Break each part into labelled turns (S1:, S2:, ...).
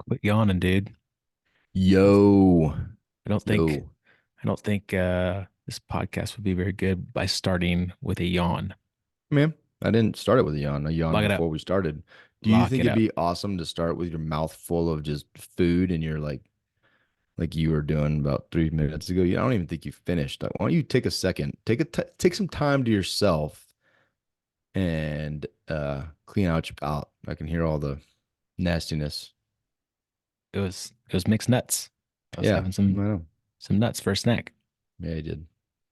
S1: Quit yawning, dude.
S2: Yo,
S1: I don't think
S2: yo,
S1: I don't think this podcast would be very good by starting with a yawn.
S2: man. I didn't start it with a yawn. I yawned
S1: Lock it up.
S2: before we started. Do you
S1: Lock
S2: think
S1: it
S2: it'd
S1: up.
S2: be awesome to start with your mouth full of just food and you're like you were doing about 3 minutes ago? I don't even think you finished. Like, why don't you take a second, take some time to yourself and clean out your palate. I can hear all the nastiness.
S1: It was mixed nuts. I was
S2: Yeah,
S1: having
S2: I
S1: some
S2: know.
S1: some nuts for a snack.
S2: Yeah, you did.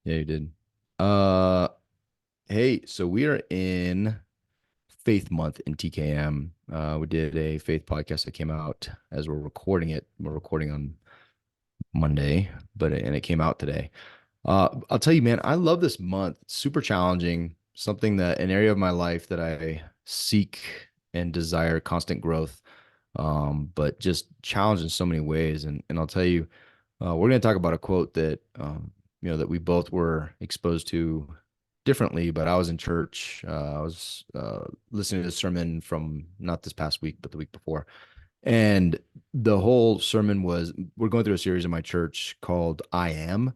S2: Yeah, you did. Uh, hey, so we are in Faith Month in TKM. We did a faith podcast that came out as we're recording it. We're recording on Monday, and it came out today. I'll tell you, man, I love this month. It's super challenging. Something that an area of my life that I seek and desire constant growth, but just challenged in so many ways. And I'll tell you, we're going to talk about a quote that that we both were exposed to differently. But I was in church. I was listening to a sermon from not this past week, but the week before, and the whole sermon was we're going through a series in my church called "I Am."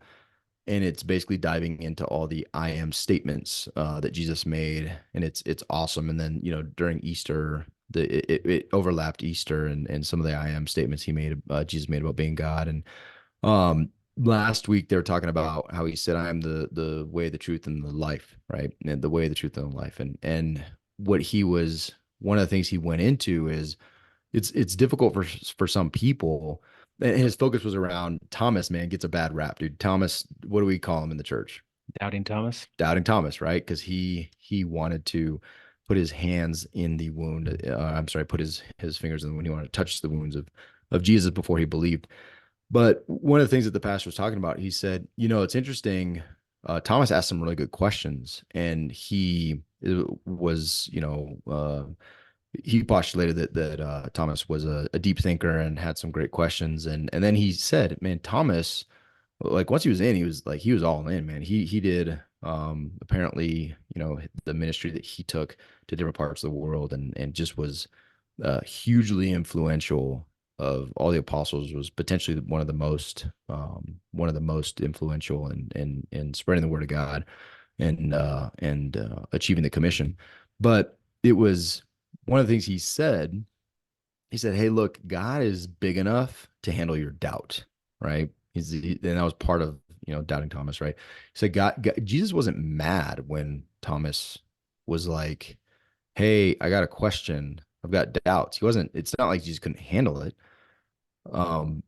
S2: And it's basically diving into all the I am statements that Jesus made, and it's awesome. And then during Easter, it overlapped Easter and some of the I am statements Jesus made about being God. And last week they were talking about how he said, "I am the way, the truth, and the life," right? And the way, the truth, and the life. And what he was one of the things he went into is it's difficult for some people. And his focus was around Thomas. Man, gets a bad rap, dude. Thomas, what do we call him in the church?
S1: Doubting Thomas.
S2: Doubting Thomas, right? Because he wanted to put his hands in the wound. I'm sorry, put his fingers in the wound. He wanted to touch the wounds of Jesus before he believed. But one of the things that the pastor was talking about, he said, it's interesting. Thomas asked some really good questions, and he was, he postulated that Thomas was a deep thinker and had some great questions, and then he said, "Man, Thomas, like once he was in, he was all in, man. He did apparently the ministry that he took to different parts of the world, and just was hugely influential. Of all the apostles, was potentially one of the most influential in spreading the word of God and achieving the commission. But it was one of the things he said. He said, "Hey, look, God is big enough to handle your doubt, right?" And that was part of doubting Thomas, right? He said, Jesus wasn't mad when Thomas was like, "Hey, I got a question. I've got doubts." He wasn't. It's not like Jesus couldn't handle it.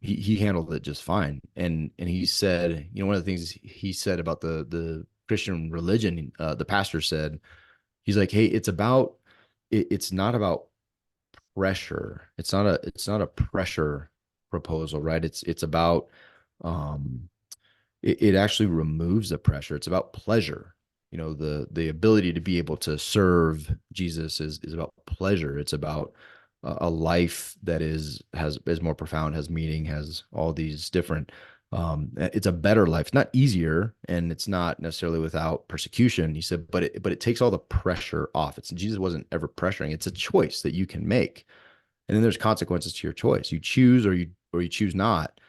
S2: He handled it just fine. And he said, one of the things he said about the Christian religion, the pastor said, he's like, "Hey, it's not about pressure. It's not a pressure proposal, right? It's about um it actually removes the pressure. It's about pleasure. The ability to be able to serve Jesus is about pleasure. It's about a life that is more profound, has meaning, has all these different it's a better life. It's not easier, and it's not necessarily without persecution. He said, but it takes all the pressure off. It's Jesus wasn't ever pressuring. It's a choice that you can make. And then there's consequences to your choice. You choose, or you choose not,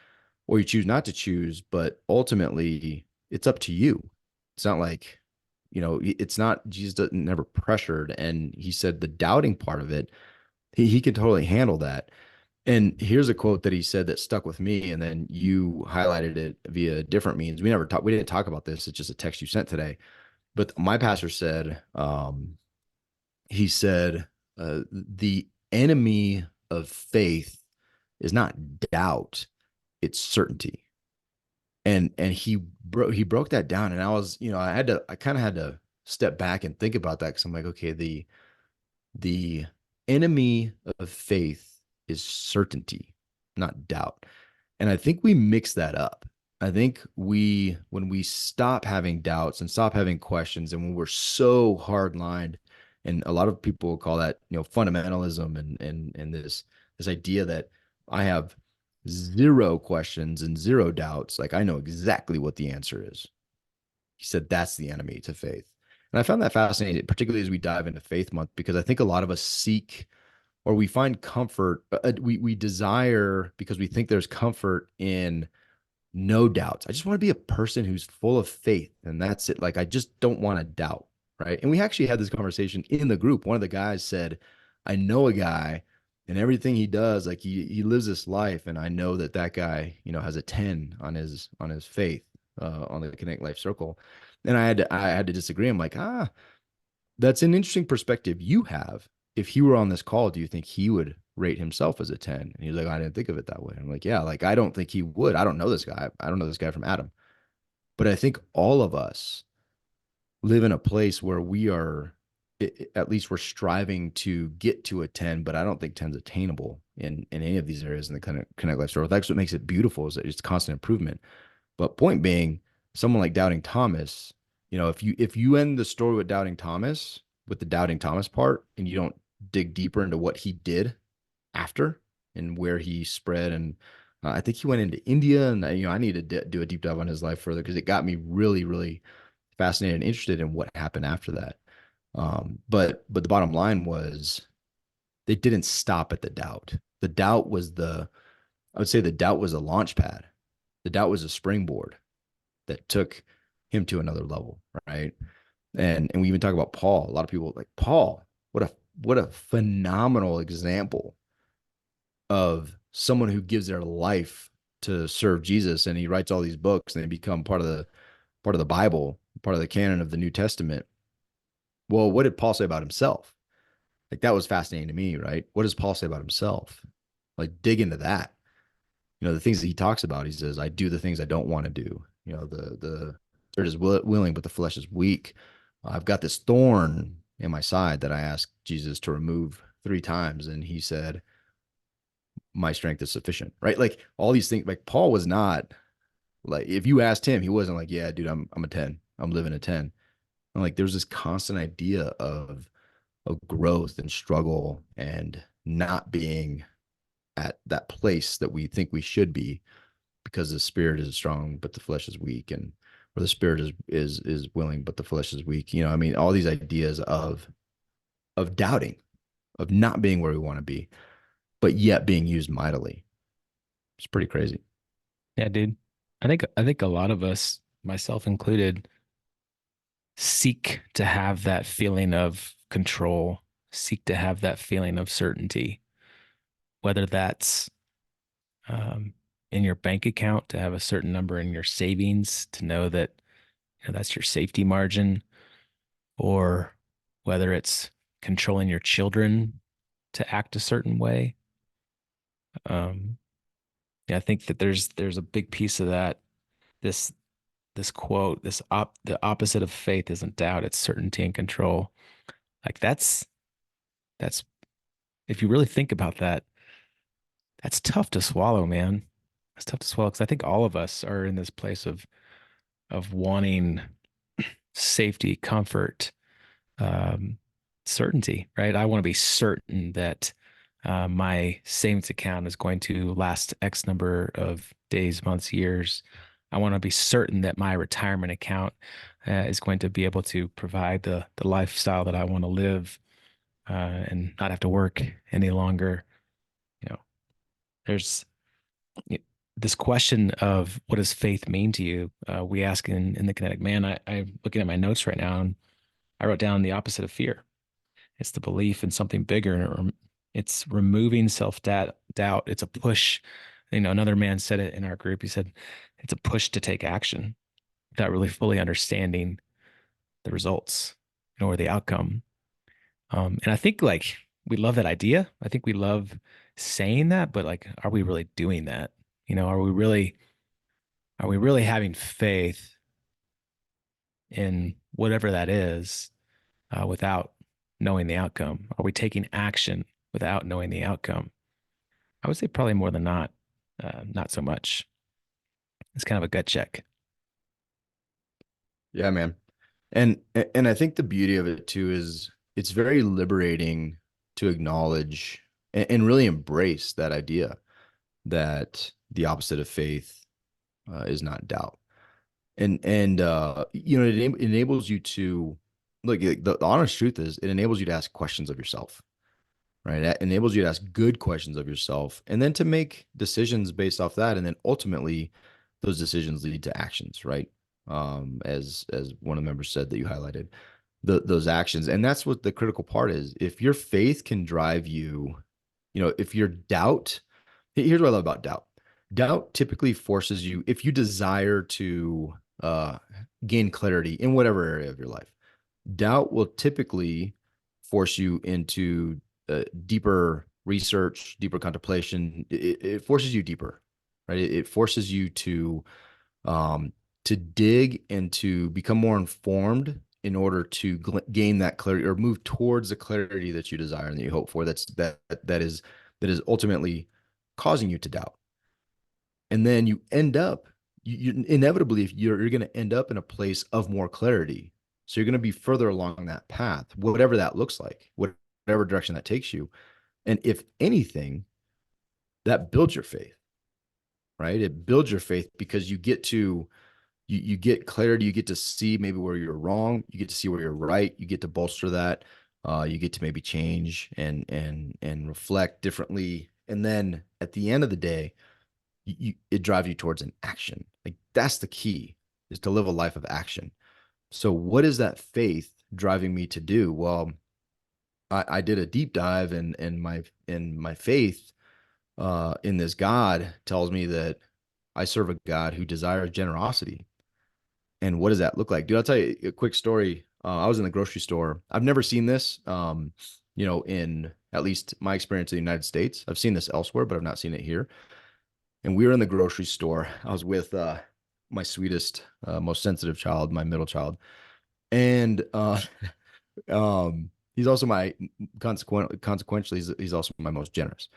S2: or you choose not to choose, but ultimately it's up to you. It's not like, it's not, Jesus doesn't never pressured. And he said the doubting part of it, he can totally handle that. And here's a quote that he said that stuck with me, and then you highlighted it via different means. We didn't talk about this. It's just a text you sent today. But my pastor said, he said, the enemy of faith is not doubt, it's certainty. And he broke that down, and I kind of had to step back and think about that, because I'm like, okay, the enemy of faith is certainty, not doubt. And I think we mix that up. I think when we stop having doubts and stop having questions, and when we're so hard lined, and a lot of people call that, fundamentalism, and this idea that I have zero questions and zero doubts, like I know exactly what the answer is. He said that's the enemy to faith. And I found that fascinating, particularly as we dive into Faith Month, because I think a lot of us seek or we find comfort. We desire because we think there's comfort in no doubts. I just want to be a person who's full of faith, and that's it. Like I just don't want to doubt, right? And we actually had this conversation in the group. One of the guys said, "I know a guy, and everything he does, like he lives this life, and I know that that guy, has a 10 on his faith, on the Connect Life Circle." And I had to disagree. I'm like, that's an interesting perspective you have. If he were on this call, do you think he would rate himself as a 10? And he was like, I didn't think of it that way. I'm like, yeah, like I don't think he would. I don't know this guy. I don't know this guy from Adam. But I think all of us live in a place where we are, at least we're striving to get to a 10, but I don't think 10 is attainable in any of these areas in the Connect Life Store. That's what makes it beautiful, is that it's constant improvement. But point being, someone like Doubting Thomas, if you end the story with Doubting Thomas, with the Doubting Thomas part, and you don't dig deeper into what he did after and where he spread, and I think he went into India, and I need to do a deep dive on his life further because it got me really, really fascinated and interested in what happened after that. But the bottom line was they didn't stop at the doubt. The doubt was I would say the doubt was a launch pad. The doubt was a springboard that took him to another level, right? And we even talk about Paul. A lot of people like Paul. What a phenomenal example of someone who gives their life to serve Jesus, and he writes all these books, and they become part of the Bible, part of the canon of the New Testament. Well, what did Paul say about himself? Like that was fascinating to me, right? What does Paul say about himself? Like dig into that. The things that he talks about. He says, "I do the things I don't want to do." The spirit is willing, but the flesh is weak. I've got this thorn in my side that I asked Jesus to remove 3 times, and he said, "My strength is sufficient." Right? Like all these things. Like Paul was not like, if you asked him, he wasn't like, "Yeah, dude, I'm a 10. I'm living a 10." And like there's this constant idea of growth and struggle and not being at that place that we think we should be, because the spirit is strong but the flesh is weak, and or the spirit is willing but the flesh is weak. I mean, all these ideas of doubting, of not being where we want to be, but yet being used mightily. It's pretty crazy.
S1: Yeah, dude. I think a lot of us, myself included, seek to have that feeling of control, seek to have that feeling of certainty, whether that's um, in your bank account to have a certain number in your savings to know that that's your safety margin, or whether it's controlling your children to act a certain way. Um, yeah, I think that there's a big piece of that. This this quote, the opposite of faith isn't doubt, it's certainty and control. Like that's if you really think about that, that's tough to swallow, man. It's tough to swallow because I think all of us are in this place of wanting safety, comfort, um, certainty, right? I want to be certain that my savings account is going to last X number of days, months, years. I want to be certain that my retirement account is going to be able to provide the lifestyle that I want to live, and not have to work any longer. You know, there's this question of what does faith mean to you? We ask in the Kinetic Man. I'm looking at my notes right now, and I wrote down the opposite of fear. It's the belief in something bigger. It's removing self doubt. It's a push. Another man said it in our group. He said it's a push to take action without really fully understanding the results, or the outcome. And I think like we love that idea. I think we love saying that, but like, are we really doing that? Are we really having faith in whatever that is, without knowing the outcome? Are we taking action without knowing the outcome? I would say probably more than not, not so much. It's kind of a gut check.
S2: Yeah, man. And I think the beauty of it too is it's very liberating to acknowledge and really embrace that idea that the opposite of faith is not doubt. And it enables you to, like, the honest truth is it enables you to ask questions of yourself. right? That enables you to ask good questions of yourself and then to make decisions based off that. And then ultimately, those decisions lead to actions, right? As one of the members said that you highlighted, those actions. And that's what the critical part is. If your faith can drive you, if your doubt, here's what I love about doubt. Doubt typically forces you, if you desire to uh, gain clarity in whatever area of your life, doubt will typically force you into deeper research, deeper contemplation. It forces you deeper, right? It forces you um, to dig and to become more informed in order to gain that clarity or move towards the clarity that you desire and that you hope for. That is ultimately causing you to doubt. And then you end up, you inevitably, if you're going to end up in a place of more clarity. So you're going to be further along that path, whatever that looks like, whatever direction that takes you. And if anything, that builds your faith, right? It builds your faith because you get clarity, you get to see maybe where you're wrong, you get to see where you're right, you get to bolster that, you get to maybe change and reflect differently. And then at the end of the day, it drives you towards an action. Like that's the key, is to live a life of action. So what is that faith driving me to do? Well, I did a deep dive, and my faith in this God tells me that I serve a God who desires generosity. And what does that look like, dude? I'll tell you a quick story. I was in the grocery store. I've never seen this, in at least my experience in the United States. I've seen this elsewhere, but I've not seen it here. And we were in the grocery store. I was with my sweetest, most sensitive child, my middle child, and he's also my consequentially he's also my most generous.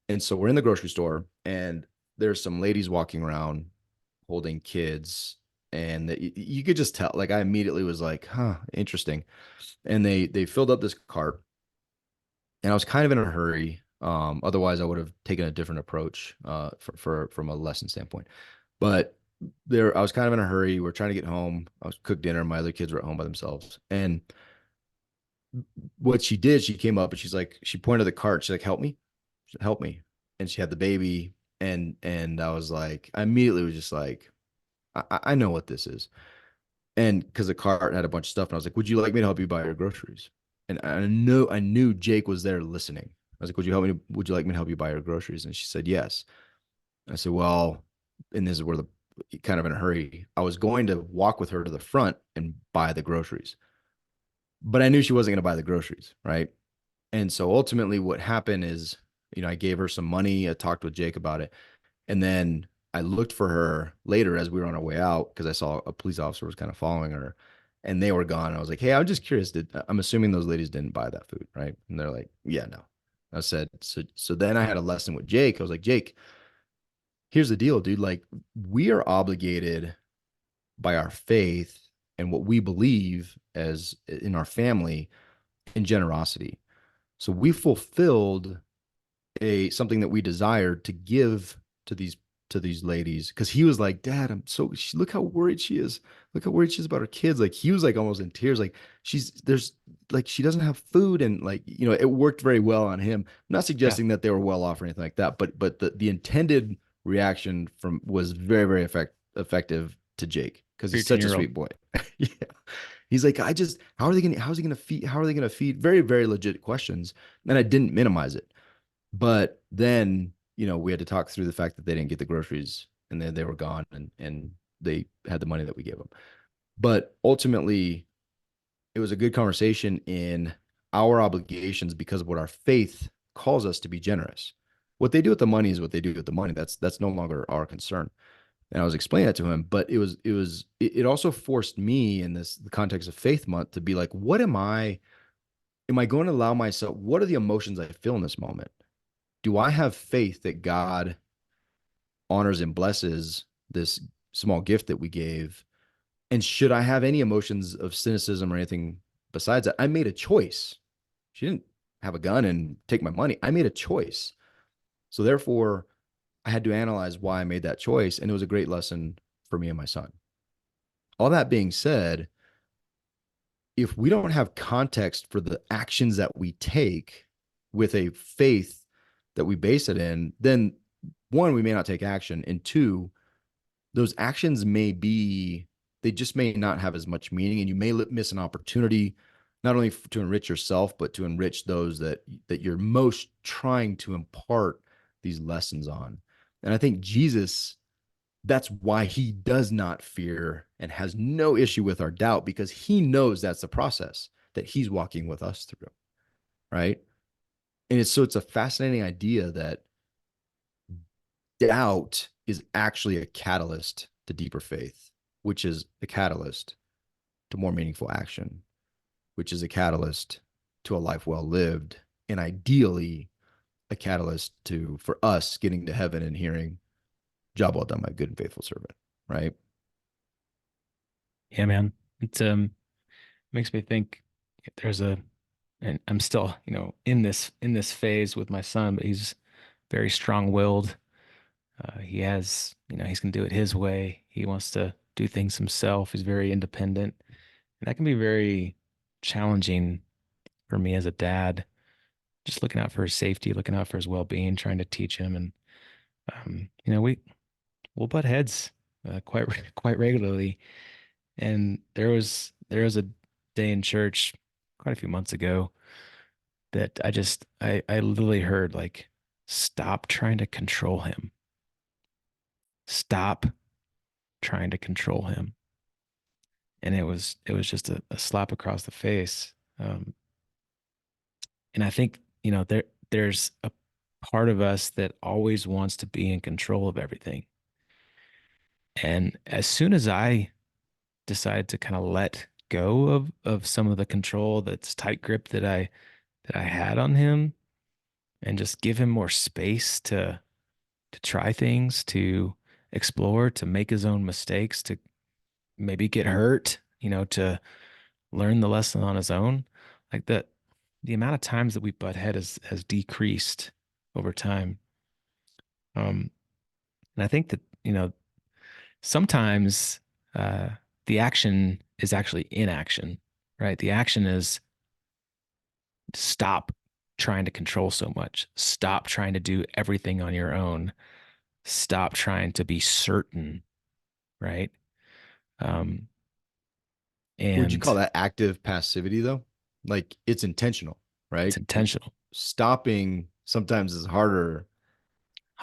S2: And so we're in the grocery store, and there's some ladies walking around holding kids, and you could just tell. Like I immediately was like, "Huh, interesting." And they filled up this cart, and I was kind of in a hurry. Otherwise, I would have taken a different approach from a lesson standpoint. But I was kind of in a hurry. We're trying to get home. I was cooked dinner. My other kids were at home by themselves. And what she did, she came up and she pointed to the cart. She's like, "Help me, help me." And she had the baby. And I was like, I immediately was just like, I know what this is. And because the cart had a bunch of stuff, and I was like, "Would you like me to help you buy your groceries?" And I knew Jake was there listening. I was like, Would you like me to help you buy your groceries?" And she said yes. I said, "Well," and this is where the kind of in a hurry. I was going to walk with her to the front and buy the groceries, but I knew she wasn't going to buy the groceries, right? And so ultimately, what happened is, I gave her some money. I talked with Jake about it, and then I looked for her later as we were on our way out because I saw a police officer was kind of following her, and they were gone. I was like, "Hey, I'm just curious. I'm assuming those ladies didn't buy that food, right?" And they're like, "Yeah, no." I said, so then I had a lesson with Jake. I was like, "Jake, here's the deal, dude. Like, we are obligated by our faith and what we believe as in our family in generosity. So we fulfilled a something that we desired to give to these ladies, because he was like, Dad, look how worried she is. Look how worried she is about her kids. Like he was like almost in tears. Like there's like she doesn't have food, and like it worked very well on him. I'm not
S1: Yeah.
S2: suggesting that they were well off or anything like that, but the intended reaction from was very very effective to Jake because he's such a
S1: 13-year-old.
S2: sweet boy. Yeah. He's like, I just, how's he gonna feed? How are they gonna feed? Very, very legit questions. And I didn't minimize it. But then, we had to talk through the fact that they didn't get the groceries, and then they were gone, and they had the money that we gave them. But ultimately, it was a good conversation in our obligations because of what our faith calls us to be generous. What they do with the money is what they do with the money. That's no longer our concern. And I was explaining that to him, but it also forced me in the context of Faith Month to be like, what am I going to allow myself? What are the emotions I feel in this moment? Do I have faith that God honors and blesses this small gift that we gave? And should I have any emotions of cynicism or anything besides that? I made a choice. She didn't have a gun and take my money. I made a choice. So therefore, I had to analyze why I made that choice. And it was a great lesson for me and my son. All that being said, if we don't have context for the actions that we take, with a faith that we base it in, then one, we may not take action, and two, those actions may be, they just may not have as much meaning, and you may miss an opportunity not only to enrich yourself but to enrich those that you're most trying to impart these lessons on. And I think Jesus, that's why he does not fear and has no issue with our doubt, because he knows that's the process that he's walking with us through, right? And it's a fascinating idea that doubt is actually a catalyst to deeper faith, which is a catalyst to more meaningful action, which is a catalyst to a life well lived, and ideally a catalyst to for us getting to heaven and hearing, "Job well done, my good and faithful servant." Right?
S1: Yeah, man. It makes me think there's a and I'm still, in this phase with my son, but he's very strong-willed. He has, he's gonna do it his way. He wants to do things himself. He's very independent. And that can be very challenging for me as a dad, just looking out for his safety, looking out for his well-being, trying to teach him. And we'll butt heads quite regularly. And there was a day in church quite a few months ago that I literally heard like, stop trying to control him. Stop trying to control him. And it was just a slap across the face. And I think, there's a part of us that always wants to be in control of everything. And as soon as I decided to kind of let go of some of the control, that's tight grip that I had on him, and just give him more space to try things, to explore, to make his own mistakes, to maybe get hurt, to learn the lesson on his own. Like the amount of times that we butt head has decreased over time. Um, and I think that, sometimes uh, the action is actually inaction, right? The action is stop trying to control so much. Stop trying to do everything on your own. Stop trying to be certain, right? Um,
S2: Would you call
S1: and
S2: that active passivity though? Like it's intentional,
S1: it's
S2: right?
S1: intentional,
S2: Stopping sometimes is harder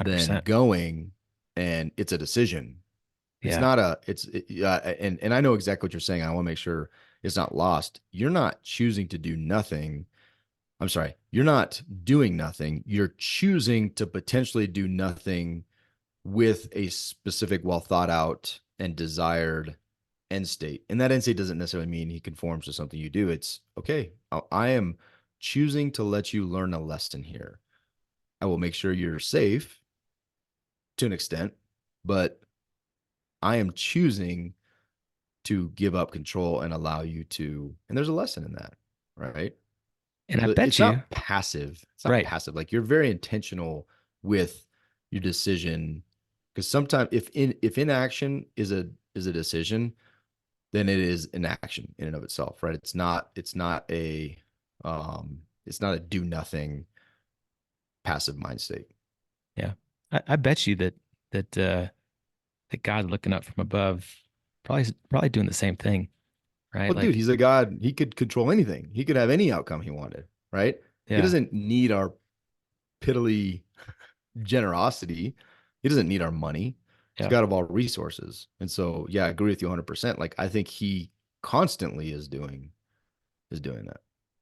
S2: than
S1: 100%.
S2: going, and it's a decision. It's
S1: Yeah.
S2: not a it's and I know exactly what you're saying. I want to make sure it's not lost. You're not choosing to do nothing. I'm sorry. You're not doing nothing. You're choosing to potentially do nothing with a specific, well thought out and desired end state. And that end state doesn't necessarily mean he conforms to something you do. It's okay. I am choosing to let you learn a lesson here. I will make sure you're safe to an extent, but I am choosing to give up control and allow you to. And there's a lesson in that, right?
S1: And I
S2: So
S1: bet
S2: it's
S1: you,
S2: not passive. It's not
S1: right.
S2: passive. Like you're very intentional with your decision, because sometimes if inaction is a decision, then it is an action in and of itself, right? It's not a do nothing passive mind state.
S1: Yeah. I bet you that God looking up from above probably doing the same thing, right?
S2: Well, dude,
S1: Like,
S2: he's a god. He could control anything. He could have any outcome he wanted, right? He
S1: yeah,
S2: doesn't need our piddly generosity. He doesn't need our money. He's
S1: yeah,
S2: God of all resources. And so, yeah, I agree with you 100%. Like I think he constantly is doing that.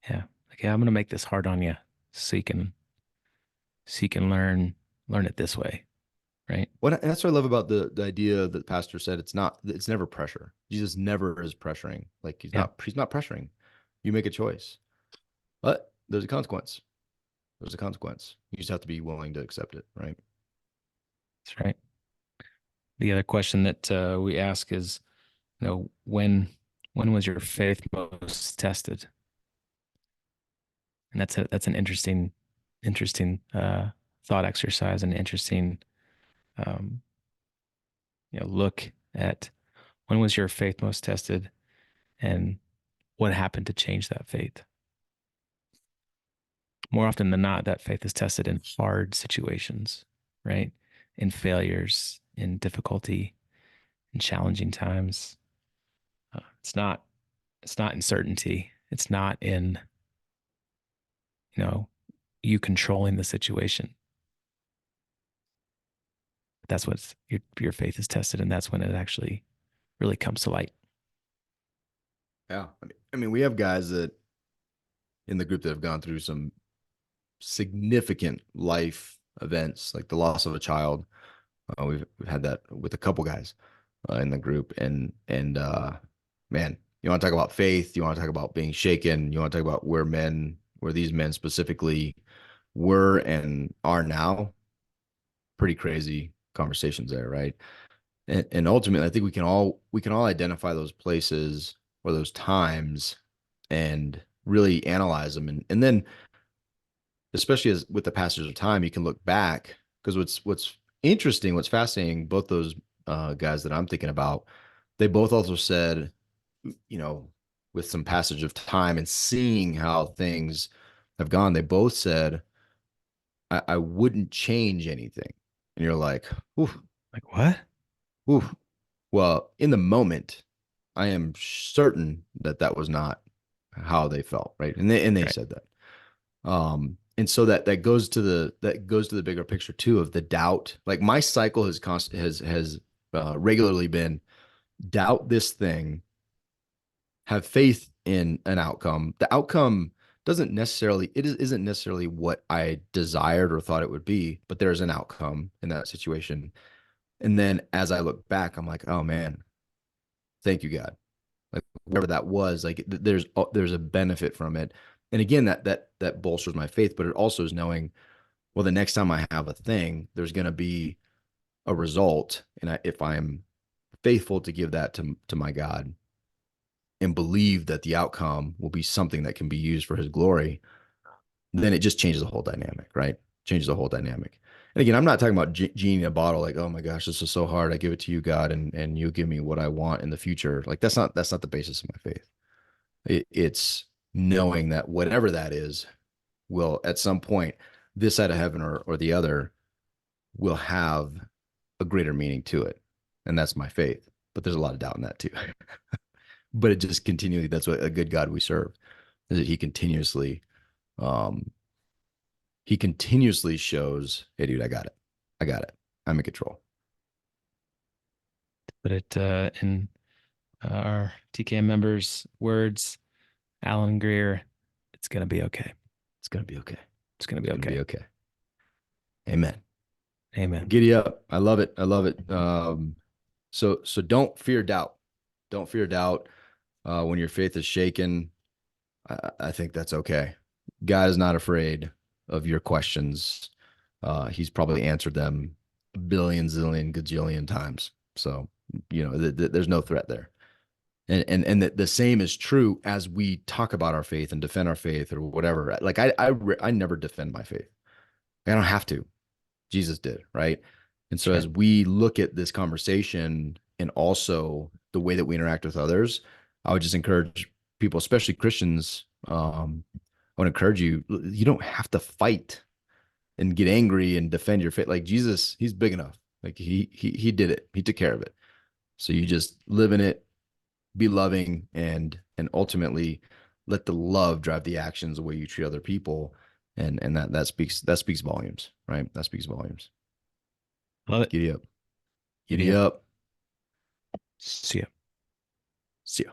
S1: yeah. Like, yeah, I'm gonna make this hard on you so you can learn it this way, right?
S2: And that's what I love about the idea that the pastor said. It's never pressure. Jesus never is pressuring. Like
S1: Yeah,
S2: he's not pressuring. You make a choice, but there's a consequence. There's a consequence. You just have to be willing to accept it, right?
S1: that's right. The other question that we ask is, when was your faith most tested? And that's an interesting thought exercise, and interesting um, look at when was your faith most tested, and what happened to change that faith. more often than not, that faith is tested in hard situations, right? In failures, in difficulty, in challenging times. It's not. It's not in certainty. It's not in, you know, you controlling the situation. That's what your faith is tested, and that's when it actually really comes to light.
S2: Yeah. I mean, we have guys that in the group that have gone through some significant life events, like the loss of a child. We've had that with a couple guys in the group, and man, you want to talk about faith? You want to talk about being shaken? You want to talk about where these men specifically were and are now? Pretty crazy conversations there, right? And ultimately, I think we can all identify those places or those times and really analyze them, and then especially as with the passage of time, you can look back because what's interesting, what's fascinating, both those guys that I'm thinking about, they both also said, you know, with some passage of time and seeing how things have gone, they both said, I wouldn't change anything. And you're like, ooh,
S1: Like what?
S2: ooh. Well, in the moment, I am certain that that was not how they felt, right? And they
S1: Right.
S2: said that. And so that goes to the bigger picture too of the doubt. Like my cycle has regularly been doubt this thing, have faith in an outcome. The outcome isn't necessarily what I desired or thought it would be, but there's an outcome in that situation. And then as I look back, I'm like, oh man, thank you God. Like whatever that was, like there's a benefit from it. And again, that bolsters my faith, but it also is knowing, well, the next time I have a thing, there's going to be a result, and if I'm faithful to give that to my God and believe that the outcome will be something that can be used for His glory, then it just changes the whole dynamic, right? Changes the whole dynamic. And again, I'm not talking about genie in a bottle, like, oh my gosh, this is so hard. I give it to you, God, and you give me what I want in the future. Like that's not the basis of my faith. It's knowing that whatever that is will at some point, this side of heaven or the other, will have a greater meaning to it. And that's my faith. But there's a lot of doubt in that too. But it just continually, that's what a good God we serve, is that um, he continuously shows, hey dude, I got it. I got it. I'm in control.
S1: But it in our TKM members' words, Alan Greer, it's gonna be okay.
S2: It's gonna be okay.
S1: It's gonna be
S2: It's gonna be
S1: okay.
S2: okay. Amen. Well,
S1: Amen.
S2: giddy up. I love it. I love it. So don't fear doubt. Don't fear doubt. When your faith is shaken, I think that's okay. God is not afraid of your questions. He's probably answered them a billion, zillion, gajillion times. So, there's no threat there. And the same is true as we talk about our faith and defend our faith or whatever. Like I never defend my faith. I don't have to. Jesus did, right? And
S1: That's
S2: so
S1: right.
S2: as we look at this conversation and also the way that we interact with others, I would just encourage people, especially Christians, I would encourage you, you don't have to fight and get angry and defend your faith. Like Jesus, he's big enough. Like he did it. He took care of it. So you just live in it, be loving, and ultimately let the love drive the actions the way you treat other people. And that speaks volumes, right? That speaks volumes.
S1: Love it.
S2: Giddy up.
S1: Giddy
S2: Giddy
S1: up.
S2: up.
S1: See ya.
S2: See ya.